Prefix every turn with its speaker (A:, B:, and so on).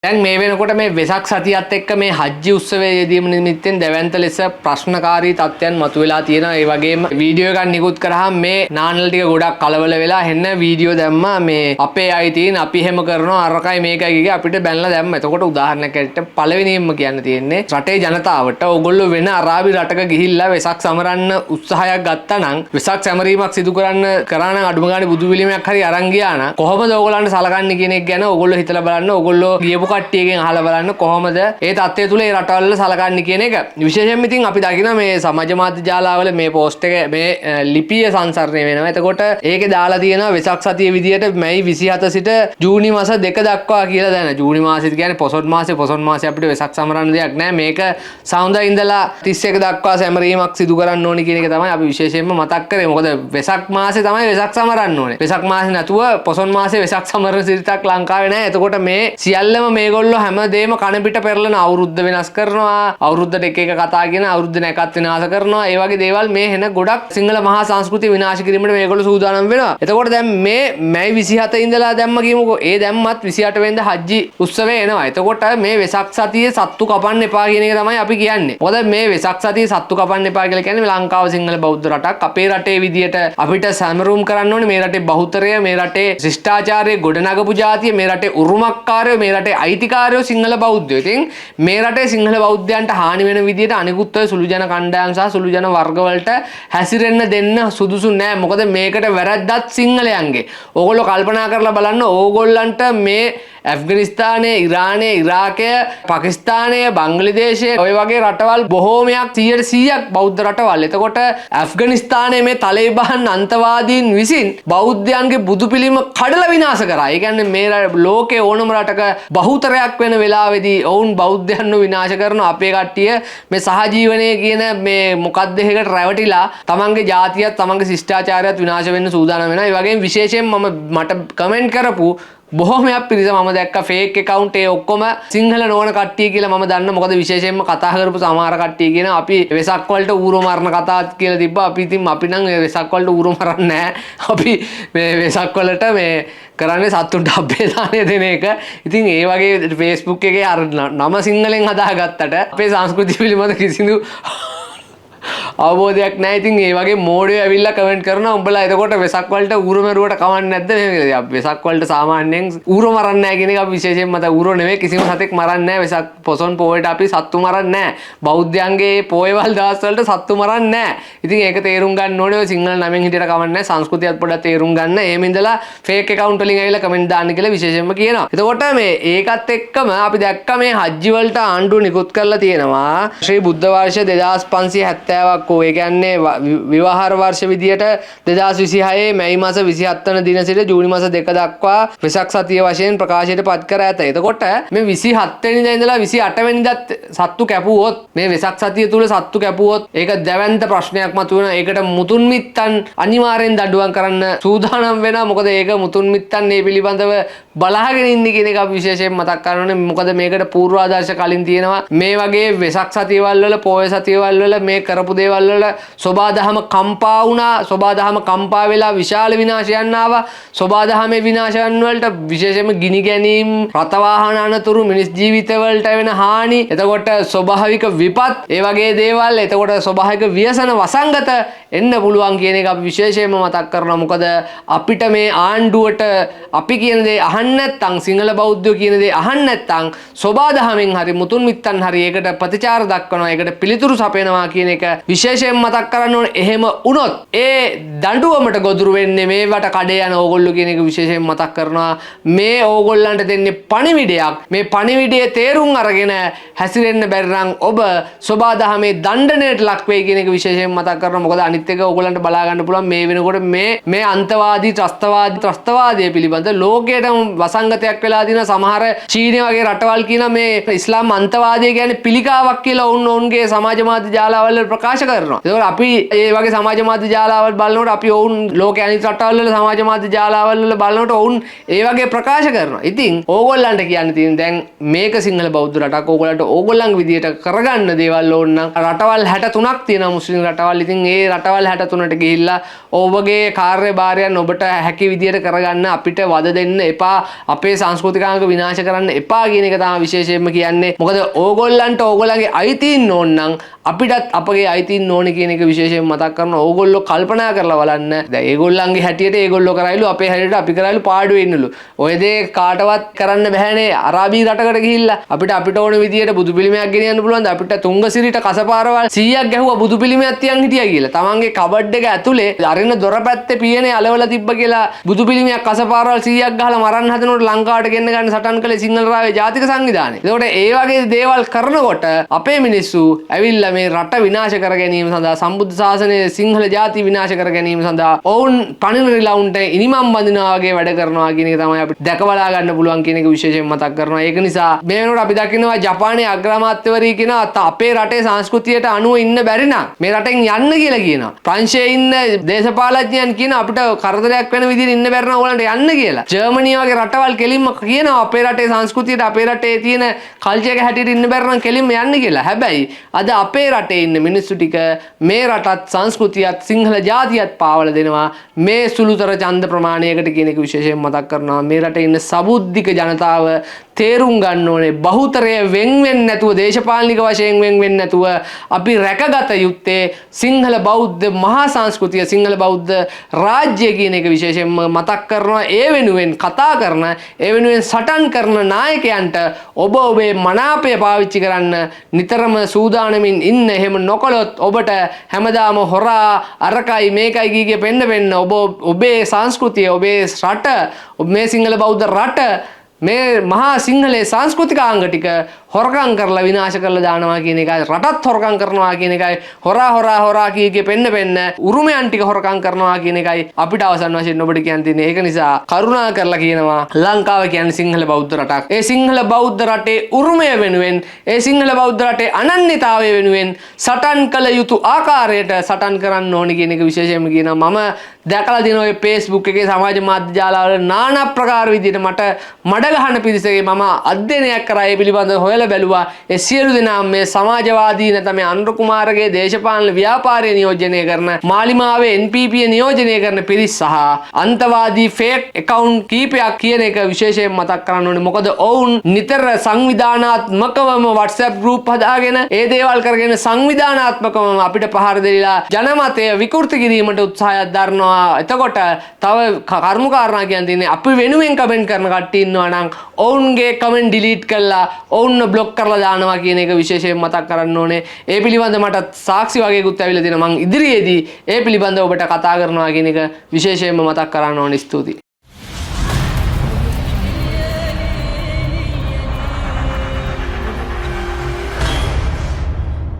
A: දැන් මේ වෙනකොට මේ වෙසක් සතියත් එක්ක මේ හජ්ජි උත්සවයේ යෙදීම නිමිත්තෙන් දැවැන්ත ලෙස ප්‍රශ්නකාරී තත්ත්වයන් මතුවලා තියෙනවා. ඒ වගේම වීඩියෝ එකක් නිකුත් කරාම මේ නානල් ටික ගොඩක් කලබල වෙලා හෙන්න වීඩියෝ දැම්මා මේ අපේ අය තියෙන අපි හැම කරනවා අරකයි මේකයි කිය අපිට බැනලා දැම්ම. එතකොට උදාහරණයක් ඇරෙට පළවෙනියෙන්ම කියන්න තියෙන්නේ රටේ ජනතාවට ඕගොල්ලෝ වෙන අරාබි රටක ගිහිල්ලා වෙසක් සමරන්න උත්සාහයක් ගත්තා නම් වෙසක් සැමරීමක් සිදු කරන්න කරා නම් අඩුම ගානේ බුදු පිළිමයක් හරි අරන් ගියා නම් කොහොමද ඕගොල්ලන්ට සලකන්නේ කියන එක ගැන ඕගොල්ලෝ හිතලා බලන්න. ඕගොල්ලෝ ගියපු කට්ටියගෙන් අහලා බලන්න කොහොමද ඒ තත්ත්වය තුල ඒ රටවල සලකන්නේ කියන එක. විශේෂයෙන්ම ඉතින් අපි දකිනවා මේ සමාජ මාධ්‍ය ජාලාවල මේ පෝස්ට් එක මේ ලිපිය සංසරණය වෙනවා. එතකොට ඒකේ දාලා තියෙනවා වෙසක් සතිය විදියට මැයි 27 සිට ජූනි මාස 2 දක්වා කියලා දැන. ජූනි මාසෙත් කියන්නේ පොසොන් මාසේ අපිට වෙසක් සමරන්න දෙයක් නැහැ. මේක සවුන්දා ඉඳලා 31 දක්වා සැමරීමක් සිදු කරන්න ඕනි කියන එක තමයි අපි විශේෂයෙන්ම මතක් කරේ. මොකද වෙසක් මාසේ තමයි වෙසක් සමරන්න ඕනේ. වෙසක් මාසේ නැතුව පොසොන් මාසේ වෙසක් සමරන සිරිතක් ලංකාවේ නැහැ. එතකොට මේ සියල්ලම මේගොල්ලෝ හැමදේම කන පිට පෙරලන අවුරුද්ද වෙනස් කරනවා. අවුරුද්දට එක එක කතා කියන අවුරුද්ද නැකත් විනාශ කරනවා. ඒ වගේ දේවල් මේ හෙන ගොඩක් සිංහල මහා සංස්කෘතිය විනාශ කිරීමට මේගොල්ලෝ සූදානම් වෙනවා. එතකොට දැන් මේ මැයි 27 ඉඳලා දැම්ම කියමුකෝ. ඒ දැම්මත් 28 වෙනිදා හජ්ජි උත්සවය එනවා. එතකොට මේ වෙසක් සතියේ සත්තු කපන්න එපා කියන එක තමයි අපි කියන්නේ. මොකද මේ වෙසක් සතියේ සත්තු කපන්න එපා කියලා කියන්නේ ලංකාව සිංහල බෞද්ධ රටක්. අපේ රටේ විදියට අපිට සැමරුම් කරන්න ඕනේ. මේ රටේ බහුතරය, මේ රටේ ශිෂ්ටාචාරයේ ගොඩනගපු ජාතිය, මේ රටේ උරුමකාරයෝ, මේ රටේ අයිතිකාරයෝ සිංහල බෞද්ධයෝ. ඉතින් මේ රටේ සිංහල බෞද්ධයන්ට හානි වෙන විදියට අනිකුත් ඔය සුළු ජන කණ්ඩායම් සහ සුළු ජන වර්ග වලට හැසිරෙන්න දෙන්න සුදුසු නෑ. මොකද මේකට වැරද්දත් සිංහලයන්ගේ. ඕගොල්ලෝ කල්පනා කරලා බලන්න ඕගොල්ලන්ට මේ ඇෆ්ගනිස්තානය, ඉරානය, ඉරාකය, පාකිස්තානය, බංග්ලාදේශය ඔය වගේ රටවල් බොහෝමයක් 100% බෞද්ධ රටවල්. එතකොට ඇෆ්ගනිස්තානයේ මේ තලිබාන් අන්තවාදීන් විසින් බෞද්ධයන්ගේ බුදු පිළිම කඩලා විනාශ කරා. ඒ කියන්නේ මේ ලෝකේ ඕනම රටක බහුතරයක් වෙන වෙලාවේදී ඔවුන් බෞද්ධයන්ව විනාශ කරන අපේ කට්ටිය මේ සහජීවනයේ කියන මේ මොකක්ද එකකට රැවටිලා තමන්ගේ ජාතියත් තමන්ගේ ශිෂ්ටාචාරයත් විනාශ වෙන්න සූදානම් වෙනවා. ඒ වගේම විශේෂයෙන් මට කමෙන්ට් කරපු බොහොමයක් පිරිස මම දැක්ක ෆේක් account ඒ ඔක්කොම සිංහල නොවන කට්ටිය කියලා මම දන්න. මොකද විශේෂයෙන්ම කතා කරපු සමහර කට්ටිය කියන අපි වෙසක් වලට ඌරෝ මරන කතාත් කියලා තිබ්බා. අපි ඉතින් අපි නම් වෙසක් වලට ඌරෝ මරන්නේ නැහැ. අපි මේ වෙසක් වලට මේ කරන්නේ සත්තුන්ට අබ්බේ දාණය දෙන එක. ඉතින් ඒ වගේ Facebook එකේ අර නම සිංහලෙන් හදාගත්තට අපේ සංස්කෘතිය පිළිබඳ කිසිදු අවබෝධයක් නැහැ. ඉතින් ඒ වගේ මෝඩයෝ ඇවිල්ලා කමෙන්ට් කරනවා උඹලා එතකොට වෙසක් වලට ඌරෝ මරුවට කවන්නේ නැද්ද මේ? අපි වෙසක් වලට සාමාන්‍යයෙන් ඌරෝ මරන්නේ නැහැ කියන එක අපි විශේෂයෙන්ම මත ඌරෝ නෙමෙයි කිසිම සතෙක් මරන්නේ නැහැ. වෙසක් පොසොන් පොයට අපි සත්තු මරන්නේ නැහැ. බෞද්ධයන්ගේ පොයවල් දවස් වලට සත්තු මරන්නේ නැහැ. ඉතින් ඒක තේරුම් ගන්න ඕනේ. ඔය සිංහල නමෙන් හිටියට කවන්නේ නැහැ. සංස්කෘතියත් පොඩ්ඩක් තේරුම් ගන්න. එහෙම ඉඳලා ෆේක් account වලින් ඇවිල්ලා කමෙන්ට් දාන්න කියලා විශේෂයෙන්ම කියනවා. එතකොට මේ ඒකත් එක්කම අපි දැක්ක මේ හජ්ජි වලට ආණ්ඩුව නිකුත් කරලා තියෙනවා ශ්‍රී බුද්ධ වර්ෂ 2570ක් ඒ කියන්නේ විවාහාර වර්ෂ විදියට 2026 මැයි මාස 27 වන දින සිට ජූනි මාස 2 දක්වා වෙසක් සතිය වශයෙන් ප්‍රකාශයට පත් කර ඇත. එතකොට මේ 27 වෙනිදා ඉඳලා 28 වෙනිදාත් සත්තු කැපුවොත් මේ වෙසක් සතිය තුල සත්තු කැපුවොත් ඒක දැවැන්ත ප්‍රශ්නයක් මතුවෙනවා. ඒකට මුතුන් මිත්තන් අනිවාර්යෙන් දඬුවම් කරන්න සූදානම් වෙනවා. මොකද ඒක මුතුන් මිත්තන් මේ පිළිබඳව බලාගෙන ඉන්නේ කියන එක අපි විශේෂයෙන් මතක් කරනවා. මොකද මේකට පූර්වාදර්ශ කලින් තියෙනවා. මේ වගේ වෙසක් සතියවල වල පොය සතියවල වල මේ කරපු දේවල් වල සෝබාදහම කම්පා වුණා. සෝබාදහම කම්පා වෙලා විශාල විනාශයන් ආවා. සෝබාදහමේ විනාශයන් වලට විශේෂයෙන්ම ගිනි ගැනීම්, රථ වාහන අනතුරු, මිනිස් ජීවිත වලට වෙන හානි, එතකොට ස්වභාවික විපත්, ඒ වගේ දේවල්, එතකොට ස්වභාවික ව්‍යසන වසංගත එන්න පුළුවන් කියන එක අපි විශේෂයෙන්ම මතක් කරනවා. මොකද අපිට මේ ආණ්ඩුවට අපි කියන දේ අහන්න නැත්නම්, සිංහල බෞද්ධයෝ කියන දේ අහන්න නැත්නම් සෝබාදහමෙන් හරි මුතුන් මිත්තන් හරි ඒකට ප්‍රතිචාර දක්වනවා, ඒකට පිළිතුරු සපයනවා කියන එක විශේෂයෙන් මතක් කරන්න ඕනේ. එහෙම වුණොත් ඒ දඬුවමට ගොදුරු වෙන්නේ මේවට කඩේ යන ඕගොල්ලෝ කියන එක විශේෂයෙන් මතක් කරනවා. මේ ඕගොල්ලන්ට දෙන්නේ පණිවිඩයක්. මේ පණිවිඩයේ තේරුම් අරගෙන හැසිරෙන්න බැරි නම් ඔබ සෝබාදහමේ දණ්ඩනයට ලක් වෙයි කියන එක විශේෂයෙන් මතක් කරනවා. මොකද අනිත් එක ඕගොල්ලන්ට බලා ගන්න පුළුවන් මේ වෙනකොට මේ අන්තවාදී ත්‍රස්තවාදය පිළිබඳ ලෝකයටම වසංගතයක් වෙලා දින සමහර චීනය වගේ රටවල් කියන මේ ඉස්ලාම් අන්තවාදය කියන්නේ පිළිකාවක් කියලා ඔවුන්ගේ සමාජ මාධ්‍ය ජාලාවල ප්‍රකාශ කරනවා. ඒකෝර අපි ඒ වගේ සමාජ මාධ්‍ය ජාලාවල් බලනකොට අපි ඔවුන් ලෝකයේ අනිත් රටවල් වල සමාජ මාධ්‍ය ජාලාවල් වල බලනකොට ඔවුන් ඒ වගේ ප්‍රකාශ කරනවා. ඉතින් ඕගොල්ලන්ට කියන්න තියෙන දැන් මේක සිංහල බෞද්ධ රටක්. ඕගොල්ලන්ට ඕගොල්ලන්ගේ විදියට කරගන්න දේවල් ඕන නම් රටවල් 63ක් තියෙනවා මුස්ලිම් රටවල්. ඉතින් ඒ රටවල් 63ට ගිහිල්ලා ඔබගේ කාර්යභාරයන් ඔබට හැකි විදියට කරගන්න අපිට වද දෙන්න එපා. අපේ සංස්කෘතිකාංග විනාශ කරන්න එපා කියන එක තමයි විශේෂයෙන්ම කියන්නේ. මොකද ඕගොල්ලන්ට ඕගොල්ලන්ගේ අයිතීන් ඕන නම් අපිටත් අපගේ අයිතීන් ඕනේ කියන එක විශේෂයෙන් මතක් කරනවා. ඕගොල්ලෝ කල්පනා කරලා බලන්න. දැන් ඒගොල්ලන්ගේ හැටියට ඒගොල්ලෝ කරයිලු අපේ හැටියට අපි කරයිලු පාඩු වෙන්නලු. ඔය දේ කාටවත් කරන්න බෑනේ. අරාබි රටකට ගිහිල්ලා අපිට ඕන විදියට බුදු පිළිමයක් ගෙනියන්න පුළුවන්ද? අපිට තුංගසිරිට කසපාරවල් 100ක් ගැහුවා බුදු පිළිමයක් තියන් හිටියා කියලා. තමන්ගේ කබඩ් එක ඇතුලේ අරින දොර පැත්තේ පියනේ අලවලා තිබ්බ කියලා බුදු පිළිමයක් කසපාරවල් 100ක් ගහලා මරන්න හදනකොට ලංකාවට ගෙන්න ගන්න සටන් කළේ සිංහල රාවේ ජාතික සංවිධානය. ඒකට ඒ වගේ දේවල් කරනකොට අපේ මිනිස්සු ඇවිල්ලා මේ රට විනාශ කර ගැනීම සඳහා සම්බුද්ධ ශාසනය සිංහල ජාතිය විනාශ කර ගැනීම සඳහා ඔවුන් පණින රිලවුන්ට ඉනිමම් බඳිනවා වගේ වැඩ කරනවා කියන එක තමයි අපිට දැකබලා ගන්න පුළුවන් කියන එක විශේෂයෙන් මතක් කරනවා. ඒක නිසා මේ වෙනකොට අපි දකිනවා ජපානයේ අග්‍රාමාත්‍යවරී කියනවා අපේ රටේ සංස්කෘතියට අනුව ඉන්න බැරි නම් මේ රටෙන් යන්න කියලා කියනවා. ප්‍රංශයේ ඉන්න දේශපාලඥයන් කියන අපිට කරදරයක් වෙන විදිහට ඉන්න බැරි නම් ඕගලන්ට යන්න කියලා. ජර්මනිය වගේ රටවල් කෙලින්ම කියනවා අපේ රටේ සංස්කෘතියට අපේ රටේ තියෙන කල්චර් එක හැටියට ඉන්න බැරි නම් කෙලින්ම යන්න කියලා. හැබැයි අද අපේ රටේ ඉන්න මිනිස්සු ටික මේ රටත් සංස්කෘතියත් සිංහල ජාතියත් පාවල දෙනවා මේ සුළුතර ඡන්ද ප්‍රමාණයකට කියන එක විශේෂයෙන් මතක් කරනවා. මේ රටේ ඉන්න සබුද්ධික ජනතාව තේරුම් ගන්න ඕනේ බහුතරය වෙන් වෙන්නේ නැතුව දේශපාලනික වශයෙන් වෙන් වෙන්නේ නැතුව අපි රැකගත යුත්තේ සිංහල බෞද්ධ මහා සංස්කෘතිය සිංහල බෞද්ධ රාජ්‍ය කියන එක විශේෂයෙන්ම මතක් කරනවා. ඒ වෙනුවෙන් කතා කරන ඒ වෙනුවෙන් සටන් කරන නායකයන්ට ඔබ ඔබේ මනාපය පාවිච්චි කරන්න නිතරම සූදානමින් ඉන්න. එහෙම නොකළොත් ඔබට හැමදාම හොරා අරකයි මේකයි කීගේ පෙන්න ඔබ ඔබේ සංස්කෘතිය ඔබේ රට මේ සිංහල බෞද්ධ රට මේ මහා සිංහලේ සංස්කෘතිකාංග ටික හොරකම් කරලා විනාශ කරලා දානවා කියන එකයි රටත් හොරකම් කරනවා කියන එකයි හොරා කීගේ පෙන්න උරුමයන් ටික හොරකම් කරනවා කියන එකයි අපිට අවසන් වශයෙන් ඔබට කියන්න තියෙන්නේ. ඒක නිසා කරුණා කරලා කියනවා ලංකාව කියන්නේ සිංහල බෞද්ධ රටක්. ඒ සිංහල බෞද්ධ රටේ උරුමය වෙනුවෙන් ඒ සිංහල බෞද්ධ රටේ අනන්‍යතාවය වෙනුවෙන් සටන් කළ යුතු ආකාරයට සටන් කරන්න ඕනේ කියන එක විශේෂයෙන්ම කියනවා. මම දැකලා දින ඔය Facebook එකේ සමාජ මාධ්‍ය ජාලවල নানা ප්‍රකාර විදිහට මට මඩ ගහන පිරිසගේ මම අධ්‍යයනයක් කරා ඒ පිළිබඳව හොයලා බැලුවා. ඒ සියලු දෙනා මේ සමාජවාදී නැත්නම් මේ අනුර කුමාරගේ දේශපාලන ව්‍යාපාරය නියෝජනය කරන මාලිමාවේ NPP නියෝජනය කරන පිරිස් සහ අන්තවාදී ෆේක් account කීපයක් කියන එක විශේෂයෙන් මතක් කරන්න ඕනේ. මොකද ඔවුන් නිතර සංවිධානාත්මකවම WhatsApp group හදාගෙන ඒ දේවල් කරගෙන සංවිධානාත්මකවම අපිට පහර දෙලා ජනමතය විකෘති කිරීමට උත්සාහයක් දරනවා. එතකොට තව කරුණු කාරණා කියන්න තියෙන්නේ අපි වෙනුවෙන් කමෙන්ට් කරන කට්ටිය ඉන්නවා නම් ඔවුන්ගේ කමෙන්ට් ඩිලීට් කරලා ඔවුන්ව බ්ලොක් කරලා දානවා කියන එක විශේෂයෙන් මතක් කරන්න ඕනේ. ඒ පිළිබඳව මට සාක්ෂි වගේකුත් ඇවිල්ලා තියෙනවා. මම ඉදිරියේදී ඒ පිළිබඳව ඔබට කතා කරනවා කියන එක විශේෂයෙන්ම මතක් කරන්න ඕනේ. ස්තුතියි.